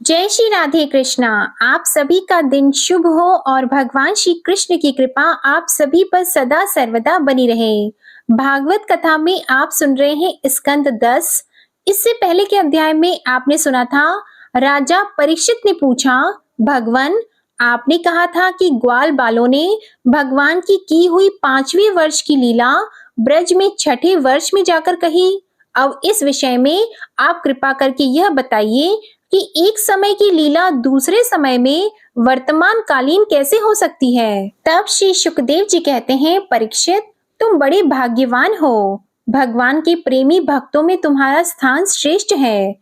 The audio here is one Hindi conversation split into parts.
जय श्री राधे कृष्णा। आप सभी का दिन शुभ हो और भगवान श्री कृष्ण की कृपा आप सभी पर सदा सर्वदा बनी रहे। भागवत कथा में आप सुन रहे हैं स्कंद 10। इससे पहले के अध्याय में आपने सुना था, राजा परीक्षित ने पूछा, भगवान आपने कहा था कि ग्वाल बालों ने भगवान की हुई 5वें वर्ष की लीला ब्रज में छठे वर्ष में जाकर कही। अब इस विषय में आप कृपा करके यह बताइए कि एक समय की लीला दूसरे समय में वर्तमान कालीन कैसे हो सकती है। तब श्री सुखदेव जी कहते हैं, परीक्षित तुम बड़े भाग्यवान हो। भगवान के प्रेमी भक्तों में तुम्हारा स्थान श्रेष्ठ है,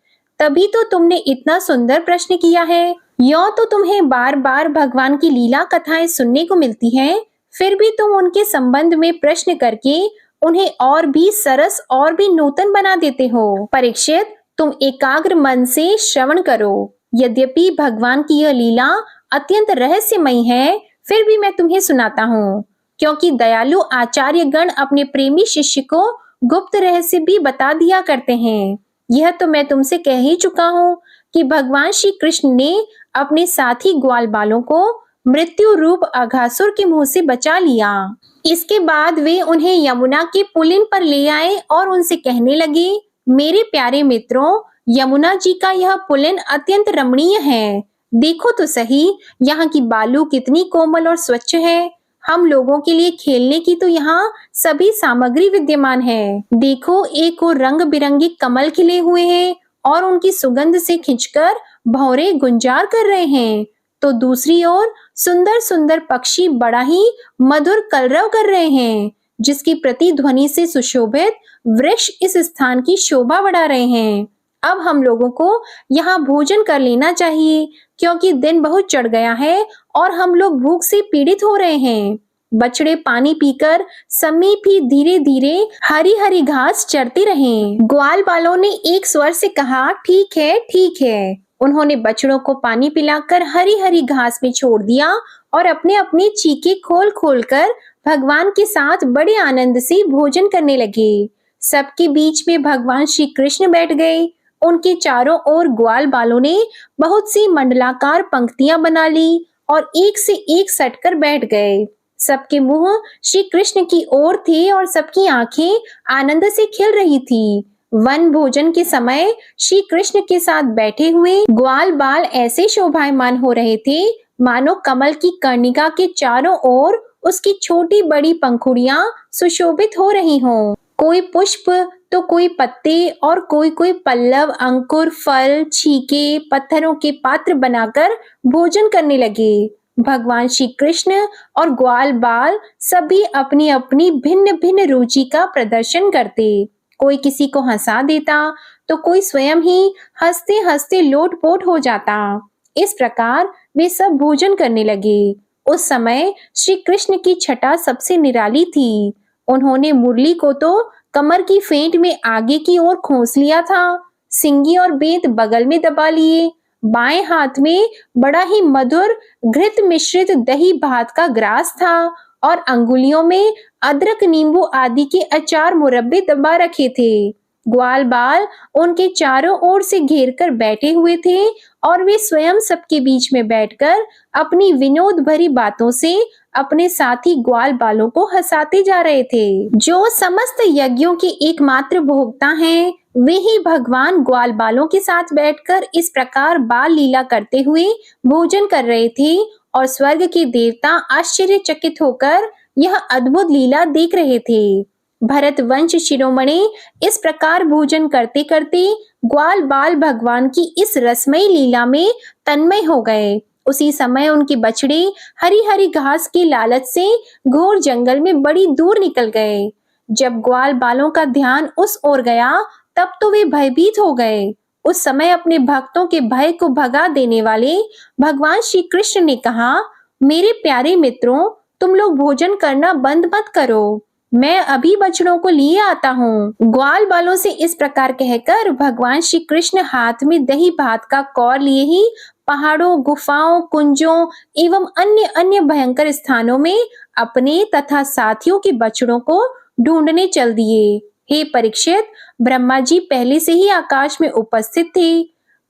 तभी तो तुमने इतना सुंदर प्रश्न किया है। यों तो तुम्हें बार बार भगवान की लीला कथाएं सुनने को मिलती हैं, फिर भी तुम उनके संबंध में प्रश्न करके उन्हें और भी सरस और भी नूतन बना देते हो। परीक्षित तुम एकाग्र मन से श्रवण करो। यद्यपि भगवान की यह लीला अत्यंत रहस्यमयी है, फिर भी मैं तुम्हें सुनाता हूँ, क्योंकि दयालु आचार्य गण अपने प्रेमी शिष्य को गुप्त रहस्य भी बता दिया करते हैं। यह तो मैं तुमसे कह ही चुका हूँ कि भगवान श्री कृष्ण ने अपने साथी ग्वाल बालों को मृत्यु रूप अघासुर के मुंह से बचा लिया। इसके बाद वे उन्हें यमुना के पुलिन पर ले आए और उनसे कहने लगे, मेरे प्यारे मित्रों, यमुना जी का यह पुलिन अत्यंत रमणीय है। देखो तो सही, यहाँ की बालू कितनी कोमल और स्वच्छ है। हम लोगों के लिए खेलने की तो यहाँ सभी सामग्री विद्यमान है। देखो, एक और रंग बिरंगे कमल खिले हुए हैं और उनकी सुगंध से खिंचकर भौरे गुंजार कर रहे हैं, तो दूसरी ओर सुंदर सुंदर पक्षी बड़ा ही मधुर कलरव कर रहे हैं, जिसकी प्रतिध्वनि से सुशोभित वृक्ष इस स्थान की शोभा बढ़ा रहे हैं। अब हम लोगों को यहाँ भोजन कर लेना चाहिए, क्योंकि दिन बहुत चढ़ गया है और हम लोग भूख से पीड़ित हो रहे हैं। बछड़े पानी पीकर समीप ही धीरे धीरे हरी हरी घास चरते रहे। ग्वाल बालों ने एक स्वर से कहा, ठीक है ठीक है। उन्होंने बछड़ों को पानी पिलाकर हरी हरी घास में छोड़ दिया और अपने अपने चीखे खोल खोल कर भगवान के साथ बड़े आनंद से भोजन करने लगे। सबके बीच में भगवान श्री कृष्ण बैठ गए। उनके चारों ओर ग्वाल बालों ने बहुत सी मंडलाकार पंक्तियां बना ली और एक से एक सटकर बैठ गए। सबके मुंह श्री कृष्ण की ओर थे और सबकी आंखें आनंद से खिल रही थी। वन भोजन के समय श्री कृष्ण के साथ बैठे हुए ग्वाल बाल ऐसे शोभायमान हो रहे थे, मानो कमल की कर्णिका के चारों ओर उसकी छोटी बड़ी पंखुड़ियां सुशोभित हो रही हों। कोई पुष्प तो कोई पत्ते और कोई कोई पल्लव, अंकुर, फल, छीके, पत्थरों के पात्र बनाकर भोजन करने लगे। भगवान श्री कृष्ण और ग्वाल बाल सभी अपनी अपनी भिन्न भिन्न रुचि का प्रदर्शन करते। कोई किसी को हंसा देता तो कोई स्वयं ही हंसते हंसते लोटपोट हो जाता। इस प्रकार वे सब भोजन करने लगे। उस समय श्री कृष्ण की छटा सबसे निराली थी। उन्होंने मुरली को तो कमर की फेंट में आगे की ओर खोस लिया था, सिंगी और बेंत बगल में दबा लिए। बाएं हाथ में बड़ा ही मधुर घृत मिश्रित दही भात का ग्रास था और अंगुलियों में अदरक, नींबू आदि के अचार मुरब्बे दबा रखे थे। ग्वाल बाल उनके चारों ओर से घेर कर बैठे हुए थे और वे स्वयं सबके बीच में बैठकर अपनी विनोद भरी बातों से अपने साथी ग्वाल बालों को हंसाते जा रहे थे। जो समस्त यज्ञों के एकमात्र भोक्ता हैं, वे ही भगवान ग्वाल बालों के साथ बैठकर इस प्रकार बाल लीला करते हुए भोजन कर रहे थे और स्वर्ग के देवता आश्चर्यचकित होकर यह अद्भुत लीला देख रहे थे। भरत वंश शिरोमणि इस प्रकार भोजन करते करते ग्वाल बाल भगवान की इस रसमयी लीला में तन्मय हो गए। उसी समय उनके बछड़े हरी हरी घास की लालच से घोर जंगल में बड़ी दूर निकल गए। जब ग्वाल बालों का ध्यान उस ओर गया, तब तो वे भयभीत हो गए। उस समय अपने भक्तों के भय को भगा देने वाले भगवान श्री कृष्ण ने कहा, मेरे प्यारे मित्रों, तुम लोग भोजन करना बंद मत करो, मैं अभी बछड़ों को लिए आता हूँ। ग्वाल बालों से इस प्रकार कहकर भगवान श्री कृष्ण हाथ में दही भात का कौर लिए ही पहाड़ों, गुफाओं, कुंजों एवं अन्य अन्य भयंकर स्थानों में अपने तथा साथियों के बछड़ों को ढूंढने चल दिए। हे परीक्षित, ब्रह्मा जी पहले से ही आकाश में उपस्थित थे।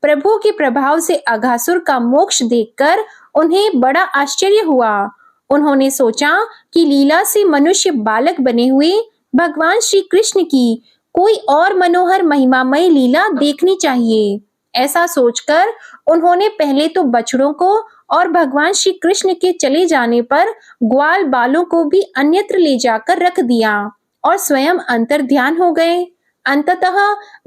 प्रभु के प्रभाव से अघासुर का मोक्ष देखकर उन्हें बड़ा आश्चर्य हुआ। उन्होंने सोचा कि लीला से मनुष्य बालक बने हुए भगवान श्री कृष्ण की कोई और मनोहर महिमामय लीला देखनी चाहिए। ऐसा सोचकर उन्होंने पहले तो बछड़ों को और भगवान श्री कृष्ण के चले जाने पर ग्वाल बालों को भी अन्यत्र ले जाकर रख दिया और स्वयं अंतर्ध्यान हो गए। अंततः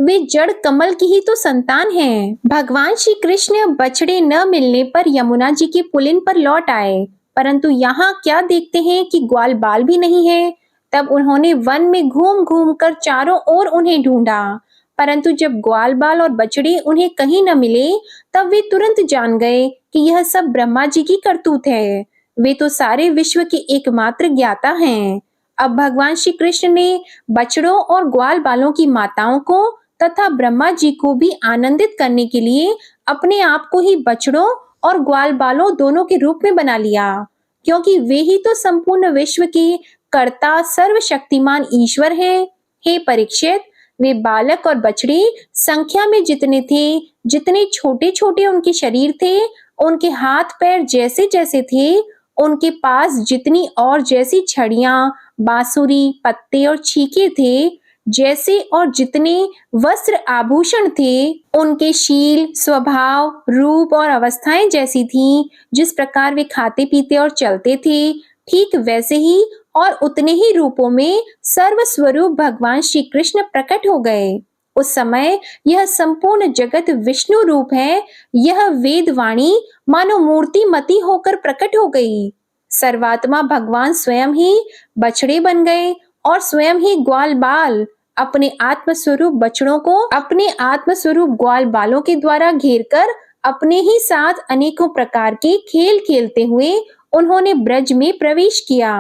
वे जड़ कमल की ही तो संतान हैं। भगवान श्री कृष्ण बछड़े न मिलने पर यमुना जी के पुलिन पर लौट आए, परंतु यहाँ क्या देखते हैं कि ग्वाल बाल भी नहीं है। तब उन्होंने वन में घूम घूम कर चारों ओर उन्हें ढूंढा, परंतु जब ग्वाल बाल और बछड़े उन्हें कहीं न मिले, तब वे तुरंत जान गए कि यह सब ब्रह्मा जी की करतूत है। वे तो सारे विश्व के एकमात्र ज्ञाता हैं। अब भगवान श्री कृष्ण ने बछड़ों और ग्वाल बालों की माताओं को तथा ब्रह्मा जी को भी आनंदित करने के लिए अपने आप को ही बछड़ों और ग्वाल बालों दोनों के रूप में बना लिया, क्योंकि वे ही तो संपूर्ण विश्व के कर्ता सर्वशक्तिमान ईश्वर है। हे परीक्षित, वे बालक और बछड़े संख्या में जितने थे, जितने छोटे छोटे उनके शरीर थे, उनके हाथ पैर जैसे जैसे थे, उनके पास जितनी और जैसी छड़ियां, बांसुरी, पत्ते और छीके थे, जैसे और जितने वस्त्र आभूषण थे, उनके शील, स्वभाव, रूप और अवस्थाएं जैसी थीं, जिस प्रकार वे खाते पीते और चलते थे, ठीक वैसे ही और उतने ही रूपों में सर्वस्वरूप भगवान श्री कृष्ण प्रकट हो गए। उस समय यह संपूर्ण जगत विष्णु रूप है। यह वेदवाणी मानो मूर्तिमती होकर प्रकट हो गई। सर्वात्मा भगवान स्वयं ही बछड़े बन गए और स्वयं ही ग्वाल बाल अपने आत्मस्वरूप बछड़ों को अपने आत्मस्वरूप ग्वाल बालों के द्वारा घेरकर अपने ही साथ अनेकों प्रकार के खेल खेलते हुए उन्होंने ब्रज में प्रवेश किया।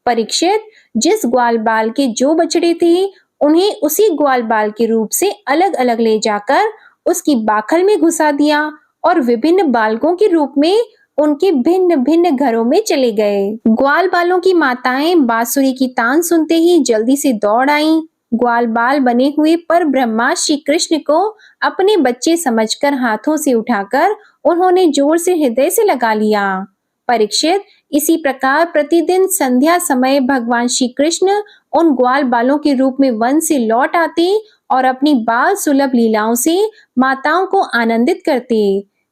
परीक्षित, जिस ग्वाल बाल के जो बछड़े थे, उन्हें उसी ग्वाल बाल के रूप से अलग अलग ले जाकर उसकी बाखल में घुसा दिया और विभिन्न बालकों के रूप में उनके भिन्न भिन्न घरों में चले गए। ग्वाल बालों की माताएं बांसुरी की तान सुनते ही जल्दी से दौड़ आईं। ग्वाल बाल बने हुए पर ब्रह्मा श्री कृष्ण को अपने बच्चे समझकर हाथों से उठाकर उन्होंने जोर से हृदय से लगा लिया। परीक्षित, इसी प्रकार प्रतिदिन संध्या समय भगवान श्री कृष्ण उन ग्वाल बालों के रूप में वन से लौट आते और अपनी बाल सुलभ लीलाओं से माताओं को आनंदित करते।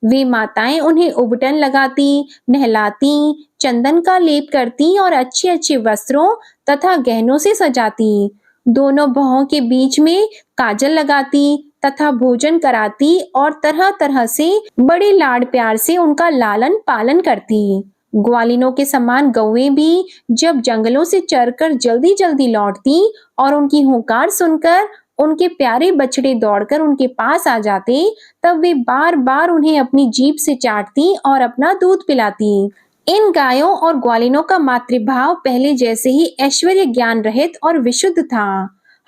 वे माताएं उन्हें उबटन लगाती, नहलाती, चंदन का लेप करती और अच्छे अच्छे वस्त्रों तथा गहनों से सजाती। दोनों भौहों के बीच में काजल लगाती तथा भोजन कराती और तरह तरह से बड़े लाड प्यार से उनका लालन पालन करती। ग्वालिनों के समान गौएं भी जब जंगलों से चरकर जल्दी जल्दी लौटती और उनकी हुंकार सुनकर उनके प्यारे बछड़े दौड़कर उनके पास आ जाते, तब वे बार बार उन्हें अपनी जीभ से चाटती और अपना दूध पिलाती। इन गायों और ग्वालिनों का मातृभाव पहले जैसे ही ऐश्वर्य ज्ञान रहित और विशुद्ध था।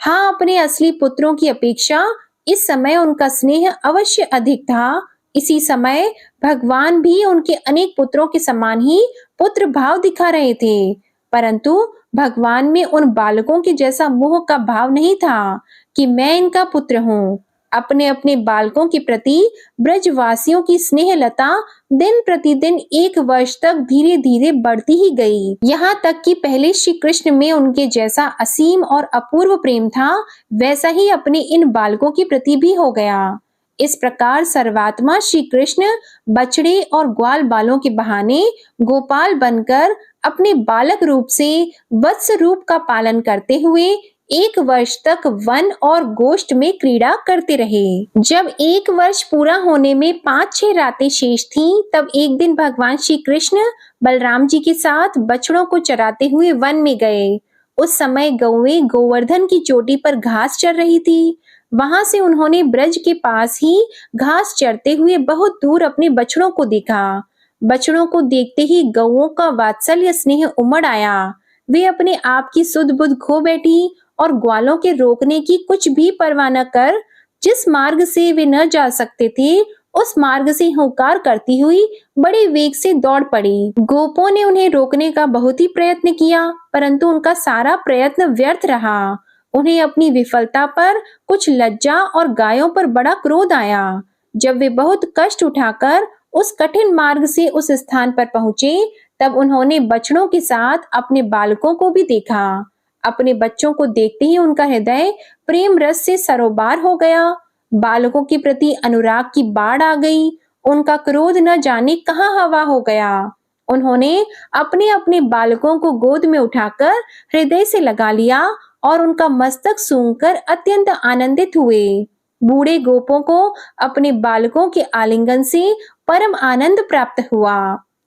हाँ, अपने असली पुत्रों की अपेक्षा इस समय उनका स्नेह अवश्य अधिक था। इसी समय भगवान भी उनके अनेक पुत्रों के समान ही पुत्र भाव दिखा रहे थे, परंतु भगवान में उन बालकों के जैसा मोह का भाव नहीं था कि मैं इनका पुत्र हूँ। अपने अपने बालकों के प्रति ब्रजवासियों की स्नेहलता दिन प्रतिदिन 1 वर्ष तक धीरे धीरे बढ़ती ही गई। यहाँ तक कि पहले श्री कृष्ण में उनके जैसा असीम और अपूर्व प्रेम था, वैसा ही अपने इन बालकों के प्रति भी हो गया। इस प्रकार सर्वात्मा श्री कृष्ण बछड़े और ग्वाल बालों के बहाने गोपाल बनकर अपने बालक रूप से वत्स रूप का पालन करते हुए 1 वर्ष तक वन और गोष्ठ में क्रीड़ा करते रहे। जब 1 वर्ष पूरा होने में 5-6 रातें शेष थीं, तब एक दिन भगवान श्री कृष्ण बलराम जी के साथ बछड़ों को चराते हुए वन में गए। उस समय गौएं गोवर्धन की चोटी पर घास चर रही थी। वहां से उन्होंने ब्रज के पास ही घास चरते हुए बहुत दूर अपने बछड़ों को देखा। बछड़ों को देखते ही गौओं का वात्सल्य स्नेह उमड़ आया। वे अपने आप की सुध बुध खो बैठी और ग्वालों के रोकने की कुछ भी परवाह न कर जिस मार्ग से वे न जा सकते थे, उस मार्ग से हुंकार करती हुई बड़े वेग से दौड़ पड़ी। गोपों ने उन्हें रोकने का बहुत ही प्रयत्न किया, परंतु उनका सारा प्रयत्न व्यर्थ रहा। उन्हें अपनी विफलता पर कुछ लज्जा और गायों पर बड़ा क्रोध आया। जब वे बहुत कष्ट उठाकर उस कठिन मार्ग से उस स्थान पर पहुंचे, तब उन्होंने बछड़ों के साथ अपने बालकों को भी देखा। अपने बच्चों को देखते ही उनका हृदय प्रेम रस से सरोबार हो गया। बालकों के प्रति अनुराग की बाढ़ आ गई। उनका क्रोध न जाने कहाँ हवा हो गया। उन्होंने अपने अपने बालकों को गोद में उठाकर हृदय से लगा लिया और उनका मस्तक सूंघकर अत्यंत आनंदित हुए। बूढ़े गोपों को अपने बालकों के आलिंगन से परम आनंद प्राप्त हुआ।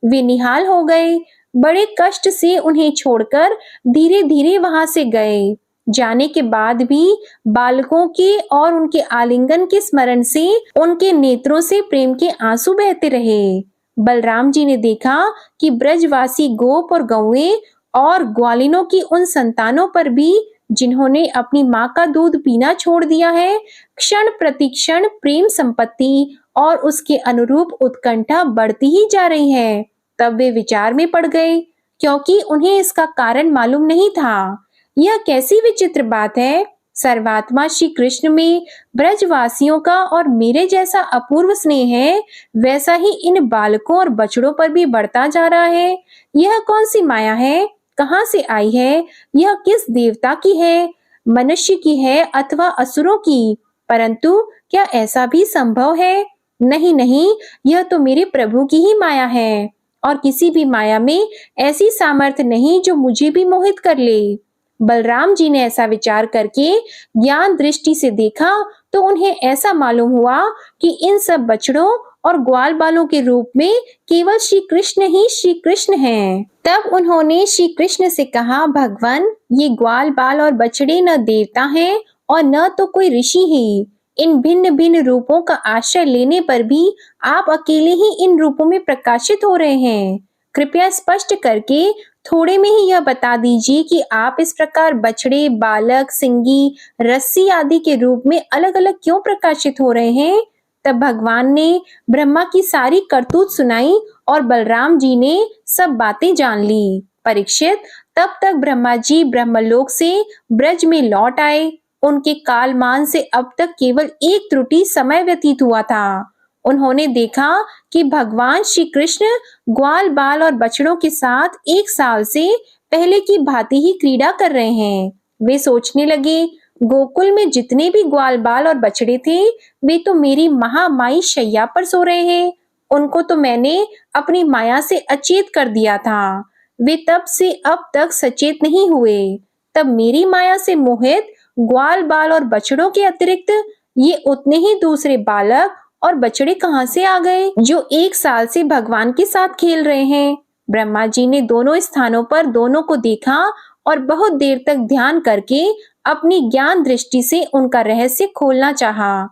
वे निहाल हो गए। बड़े कष्ट से उन्हें छोड़कर धीरे धीरे वहां से गए। जाने के बाद भी बालकों के और उनके आलिंगन के स्मरण से उनके नेत्रों से प्रेम के आंसू बहते रहे। बलराम जी ने देखा कि ब्रजवासी गोप और गौएं और ग्वालिनों की उन संतानों पर भी, जिन्होंने अपनी माँ का दूध पीना छोड़ दिया है, क्षण प्रतिक्षण प्रेम संपत्ति और उसके अनुरूप उत्कंठा बढ़ती ही जा रही है। तब वे विचार में पड़ गए, क्योंकि उन्हें इसका कारण मालूम नहीं था। यह कैसी विचित्र बात है। सर्वात्मा श्री कृष्ण में ब्रजवासियों का और मेरे जैसा अपूर्व स्नेह है, वैसा ही इन बालकों और बछड़ों पर भी बढ़ता जा रहा है। यह कौन सी माया है? कहाँ से आई है? यह किस देवता की है? मनुष्य की है अथवा असुरों की? परंतु क्या ऐसा भी संभव है? नहीं नहीं, यह तो मेरे प्रभु की ही माया है, और किसी भी माया में ऐसी सामर्थ्य नहीं जो मुझे भी मोहित कर ले। बलराम जी ने ऐसा विचार करके ज्ञान दृष्टि से देखा तो उन्हें ऐसा मालूम हुआ कि इन सब बछड़ों और ग्वाल बालों के रूप में केवल श्री कृष्ण ही श्री कृष्ण हैं। तब उन्होंने श्री कृष्ण से कहा, भगवान, ये ग्वाल बाल और बछड़े न देवता हैं और न तो कोई ऋषि ही। इन भिन्न भिन्न रूपों का आश्रय लेने पर भी आप अकेले ही इन रूपों में प्रकाशित हो रहे हैं। कृपया स्पष्ट करके थोड़े में ही यह बता दीजिए कि आप इस प्रकार बछड़े, बालक, सिंगी, रस्सी आदि के रूप में अलग अलग क्यों प्रकाशित हो रहे हैं। तब भगवान ने ब्रह्मा की सारी करतूत सुनाई और बलराम जी ने सब बातें जान ली। परीक्षित, तब तक ब्रह्मा जी ब्रह्मलोक से ब्रज में लौट आए। उनके कालमान से अब तक केवल एक त्रुटि समय व्यतीत हुआ था। उन्होंने देखा कि भगवान श्री कृष्ण ग्वाल बाल और बछड़ों के साथ 1 साल से पहले की भांति ही क्रीड़ा कर रहे हैं। वे सोचने लगे, गोकुल में जितने भी ग्वाल बाल और बछड़े थे, वे तो मेरी महामाई शैया पर सो रहे हैं। उनको तो मैंने अपनी माया से अचेत कर दिया था। वे तब से अब तक सचेत नहीं हुए। तब मेरी माया से मोहित ग्वाल बाल और बछड़ों के अतिरिक्त ये उतने ही दूसरे बालक और बछड़े कहाँ से आ गए, जो 1 साल से भगवान के साथ खेल रहे हैं। ब्रह्मा जी ने दोनों स्थानों पर दोनों को देखा और बहुत देर तक ध्यान करके अपनी ज्ञान दृष्टि से उनका रहस्य खोलना चाहा।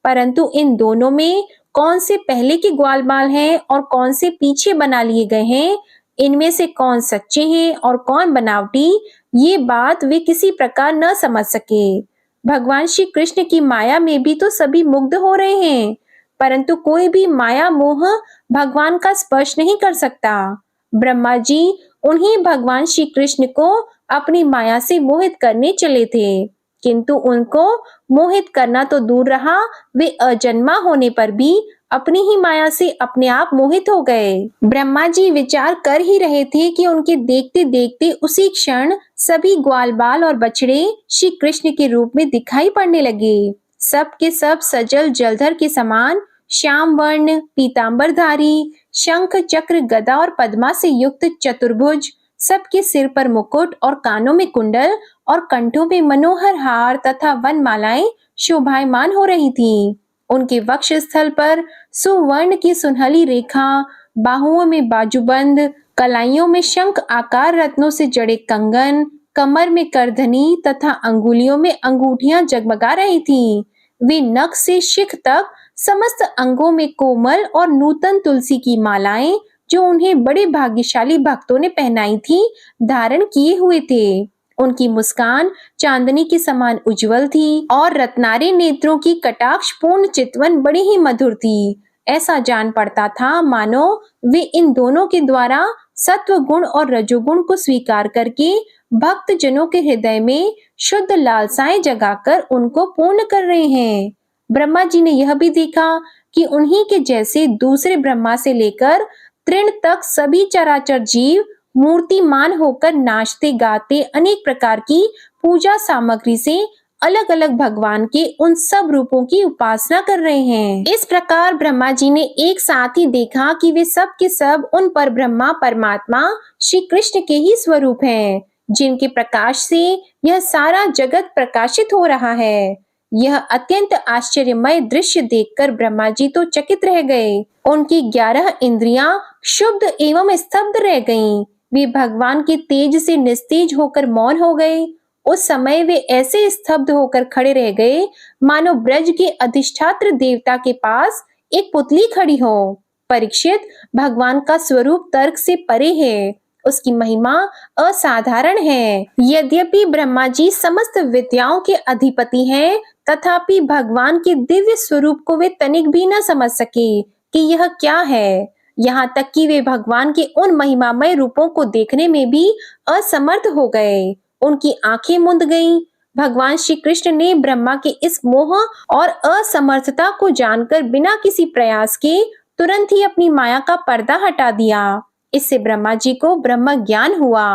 परंतु इन दोनों में कौन से पहले के ग्वाल बाल हैं और कौन से पीछे बना लिए गए हैं, इनमें से कौन सच्चे हैं और कौन बनावटी, ये बात वे किसी प्रकार न समझ सके। भगवान श्री कृष्ण की माया में भी तो सभी मुग्ध हो रहे हैं, परंतु कोई भी माया मोह भगवान का स्पर्श नहीं कर सकता। ब्रह्मा जी उन्हीं भगवान श्री कृष्ण को अपनी माया से मोहित करने चले थे, किंतु उनको मोहित करना तो दूर रहा, वे अजन्मा होने पर भी अपनी ही माया से अपने आप मोहित हो गए। ब्रह्मा जी विचार कर ही रहे थे कि उनके देखते देखते उसी क्षण सभी ग्वाल बाल और बछड़े श्री कृष्ण के रूप में दिखाई पड़ने लगे। सब के सब सजल जलधर के समान श्याम वर्ण, पीतांबरधारी, शंख चक्र गदा और पद्मा से युक्त चतुर्भुज, सबके सिर पर मुकुट और कानों में कुंडल और कंठों में मनोहर हार तथा वनमालाएं शोभायमान हो रही थीं। उनके वक्ष स्थल पर सुवर्ण की सुनहली रेखा, बाहुओं में बाजूबंद, कलाइयों में शंख आकार रत्नों से जड़े कंगन, कमर में करधनी तथा अंगुलियों में अंगूठियां जगमगा रही थीं। वे नख से शिख तक समस्त अंगों में कोमल और नूतन तुलसी की मालाएं, जो उन्हें बड़े भाग्यशाली भक्तों ने पहनाई थी, धारण किए हुए थे। उनकी मुस्कान चांदनी के समान उज्जवल थी और रत्नारे नेत्रों की कटाक्ष पूर्ण चितवन बड़ी ही मधुर थी। ऐसा जान पड़ता था मानो वे इन दोनों के द्वारा सत्व गुण और रजोगुण को स्वीकार करके भक्त जनों के हृदय में शुद्ध लालसाएं जगाकर उनको पूर्ण कर रहे हैं। ब्रह्मा जी ने यह भी देखा कि उन्हीं के जैसे दूसरे ब्रह्मा से लेकर तृण तक सभी चराचर जीव मूर्तिमान होकर नाचते गाते अनेक प्रकार की पूजा सामग्री से अलग अलग भगवान के उन सब रूपों की उपासना कर रहे हैं। इस प्रकार ब्रह्मा जी ने एक साथ ही देखा कि वे सब के सब उन पर ब्रह्मा परमात्मा श्री कृष्ण के ही स्वरूप हैं, जिनके प्रकाश से यह सारा जगत प्रकाशित हो रहा है। यह अत्यंत आश्चर्यमय दृश्य देखकर ब्रह्मा जी तो चकित रह गए। उनकी 11 इंद्रियां क्षुब्ध एवं स्तब्ध रह गईं। वे भगवान के तेज से निस्तेज होकर मौन हो गए। उस समय वे ऐसे स्तब्ध होकर खड़े रह गए मानो ब्रज के अधिष्ठात्र देवता के पास एक पुतली खड़ी हो। परीक्षित, भगवान का स्वरूप तर्क से परे है, उसकी महिमा असाधारण है। यद्यपि ब्रह्मा जी समस्त विद्याओं के अधिपति हैं, तथापि भगवान के दिव्य स्वरूप को वे तनिक भी न समझ सके कि यह क्या है। यहाँ तक कि वे भगवान के उन महिमामय रूपों को देखने में भी असमर्थ हो गए। उनकी आंखें मूंद गईं। भगवान श्री कृष्ण ने ब्रह्मा के इस मोह और असमर्थता को जानकर बिना किसी प्रयास के तुरंत ही अपनी माया का पर्दा हटा दिया। इससे ब्रह्मा जी को ब्रह्म ज्ञान हुआ।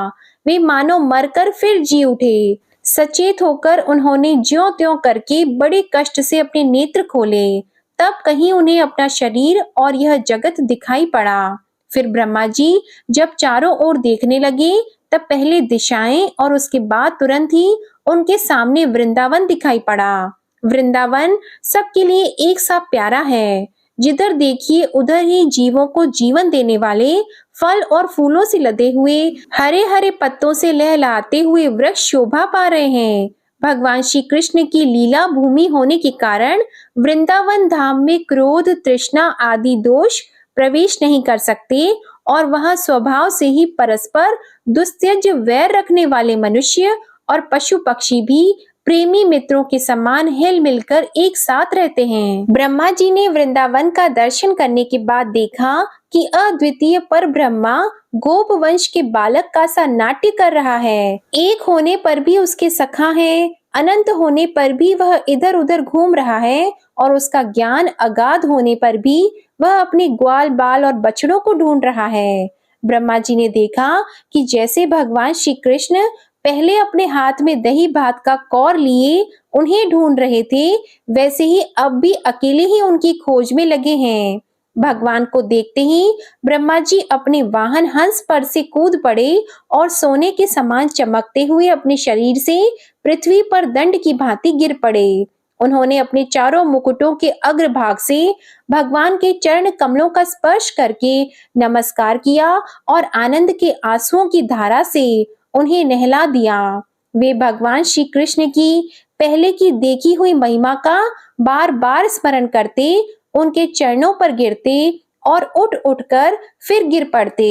वे मानो मरकर फिर जी उठे। सचेत होकर उन्होंने ज्यों त्यों करके बड़े कष्ट से अपने नेत्र खोले। तब कहीं उन्हें अपना शरीर और यह जगत दिखाई पड़ा। फिर ब्रह्मा जी जब चारों ओर देखने लगे, तब पहले दिशाएं और उसके बाद तुरंत ही उनके सामने वृंदावन दिखाई पड़ा। वृंदावन सबके लिए एक सा प्यारा है। जिधर देखिए उधर ही जीवों को जीवन देने वाले फल और फूलों से लदे हुए हरे हरे पत्तों से लहलहाते हुए वृक्ष शोभा पा रहे हैं। भगवान श्री कृष्ण की लीला भूमि होने के कारण वृंदावन धाम में क्रोध, तृष्णा आदि दोष प्रवेश नहीं कर सकते और वहां स्वभाव से ही परस्पर दुस्त्यज वैर रखने वाले मनुष्य और पशु पक्षी भी प्रेमी मित्रों के समान हिल मिलकर एक साथ रहते हैं। ब्रह्मा जी ने वृंदावन का दर्शन करने के बाद देखा कि अद्वितीय पर ब्रह्मा गोप वंश के बालक का सा नाट्य कर रहा है। एक होने पर भी उसके सखा है, अनंत होने पर भी वह इधर उधर घूम रहा है और उसका ज्ञान अगाध होने पर भी वह अपने ग्वाल बाल और बछड़ों को ढूंढ रहा है। ब्रह्मा जी ने देखा कि जैसे भगवान श्री कृष्ण पहले अपने हाथ में दही भात का कौर लिए उन्हें ढूंढ रहे थे, वैसे ही अब भी अकेले ही उनकी खोज में लगे हैं। भगवान को देखते ही ब्रह्मा जी अपने वाहन हंस पर से कूद पड़े और सोने के समान चमकते हुए अपने शरीर से पृथ्वी पर दंड की भांति गिर पड़े। उन्होंने अपने चारों मुकुटों के अग्रभाग से भगवान के चरण कमलों का स्पर्श करके नमस्कार किया और आनंद के आंसुओं की धारा से उन्हें नहला दिया। वे भगवान श्री कृष्ण की पहले की देखी हुई महिमा का बार बार स्मरण करते, उनके चरणों पर गिरते और उठ उठकर फिर गिर पड़ते।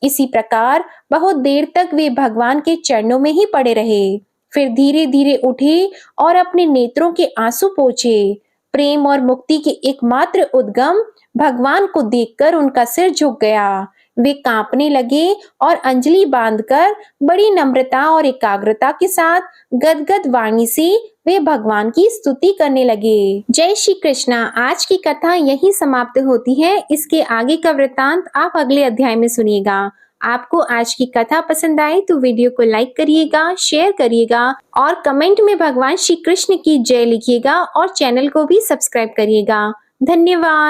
इसी प्रकार बहुत देर तक वे भगवान के चरणों में ही पड़े रहे। फिर धीरे धीरे उठे और अपने नेत्रों के आंसू पोंछे। प्रेम और मुक्ति के एकमात्र उद्गम भगवान को देखकर उनका सिर झुक गया। वे कांपने लगे और अंजलि बांधकर बड़ी नम्रता और एकाग्रता के साथ गदगद वाणी से वे भगवान की स्तुति करने लगे। जय श्री कृष्णा। आज की कथा यही समाप्त होती है। इसके आगे का वृतांत आप अगले अध्याय में सुनिएगा। आपको आज की कथा पसंद आई तो वीडियो को लाइक करिएगा, शेयर करिएगा और कमेंट में भगवान श्री कृष्ण की जय लिखिएगा और चैनल को भी सब्सक्राइब करिएगा। धन्यवाद।